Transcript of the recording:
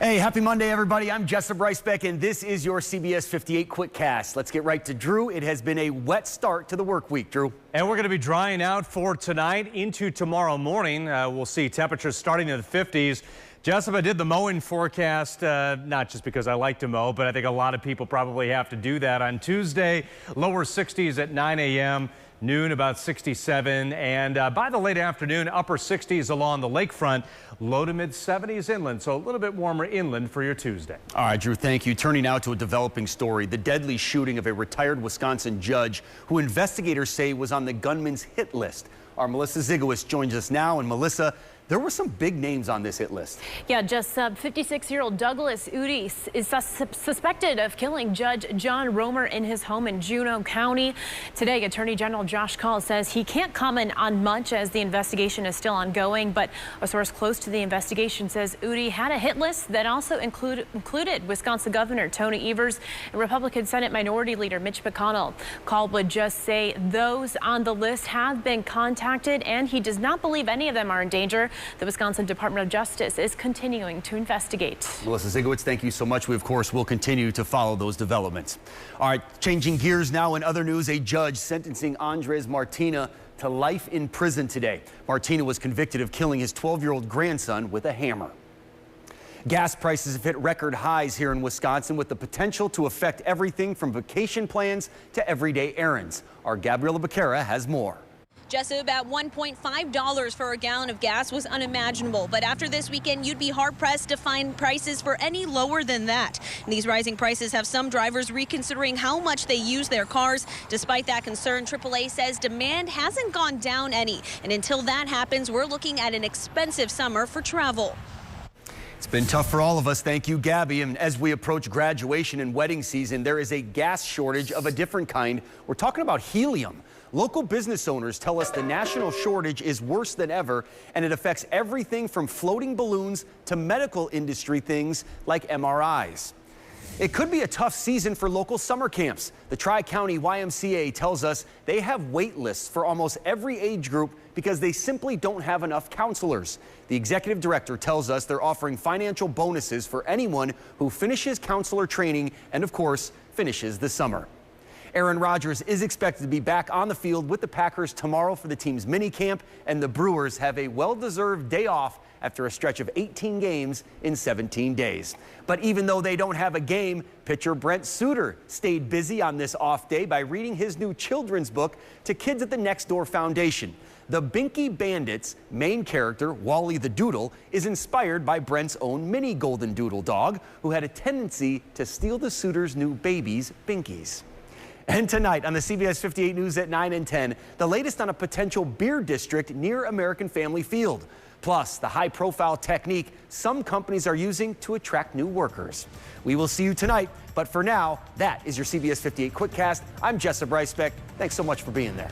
Hey, happy Monday, everybody. I'm Jessup Reisbeck, and this is your CBS 58 Quickcast. Let's get right to Drew. It has been a wet start to the work week, Drew. And we're going to be drying out for tonight into tomorrow morning. We'll see temperatures starting in the 50s. Jessup, I did the mowing forecast, not just because I like to mow, but I think a lot of people probably have to do that. On Tuesday, lower 60s at 9 a.m., noon about 67, and by the late afternoon, upper 60s along the lakefront, low to mid 70s inland, so a little bit warmer inland for your Tuesday. All right, Drew, thank you. Turning now to a developing story, the deadly shooting of a retired Wisconsin judge who investigators say was on the gunman's hit list. Our Melissa Zigowitz joins us now, and Melissa, there were some big names on this hit list. Yeah, just 56-year-old Douglas Udi is suspected of killing Judge John Romer in his home in Juneau County. Today, Attorney General Josh Kaul says he can't comment on much as the investigation is still ongoing, but a source close to the investigation says Udi had a hit list that also included Wisconsin Governor Tony Evers and Republican Senate Minority Leader Mitch McConnell. Kaul would just say those on the list have been contacted, and he does not believe any of them are in danger. The Wisconsin Department of Justice is continuing to investigate. Melissa Zigowitz, thank you so much. We, of course, will continue to follow those developments. All right, changing gears now. In other news, a judge sentencing Andres Martinez to life in prison today. Martinez was convicted of killing his 12-year-old grandson with a hammer. Gas prices have hit record highs here in Wisconsin, with the potential to affect everything from vacation plans to everyday errands. Our Gabriela Becerra has more. Just about $1.5 for a gallon of gas was unimaginable, but after this weekend, you'd be hard-pressed to find prices for any lower than that. And these rising prices have some drivers reconsidering how much they use their cars. Despite that concern, AAA says demand hasn't gone down any, and until that happens, we're looking at an expensive summer for travel. It's been tough for all of us. Thank you, Gabby. And as we approach graduation and wedding season, there is a gas shortage of a different kind. We're talking about helium. Local business owners tell us the national shortage is worse than ever, and it affects everything from floating balloons to medical industry things like MRIs. It could be a tough season for local summer camps. The Tri-County YMCA tells us they have wait lists for almost every age group because they simply don't have enough counselors. The executive director tells us they're offering financial bonuses for anyone who finishes counselor training and, of course, finishes the summer. Aaron Rodgers is expected to be back on the field with the Packers tomorrow for the team's minicamp, and the Brewers have a well-deserved day off after a stretch of 18 games in 17 days. But even though they don't have a game, pitcher Brent Suter stayed busy on this off day by reading his new children's book to kids at the Next Door Foundation. The Binky Bandit's main character, Wally the Doodle, is inspired by Brent's own mini golden doodle dog, who had a tendency to steal the Suter's new babies, Binkies. And tonight on the CBS 58 News at 9 and 10, the latest on a potential beer district near American Family Field. Plus, the high-profile technique some companies are using to attract new workers. We will see you tonight, but for now, that is your CBS 58 Quickcast. I'm Jessup Reisbeck. Thanks so much for being there.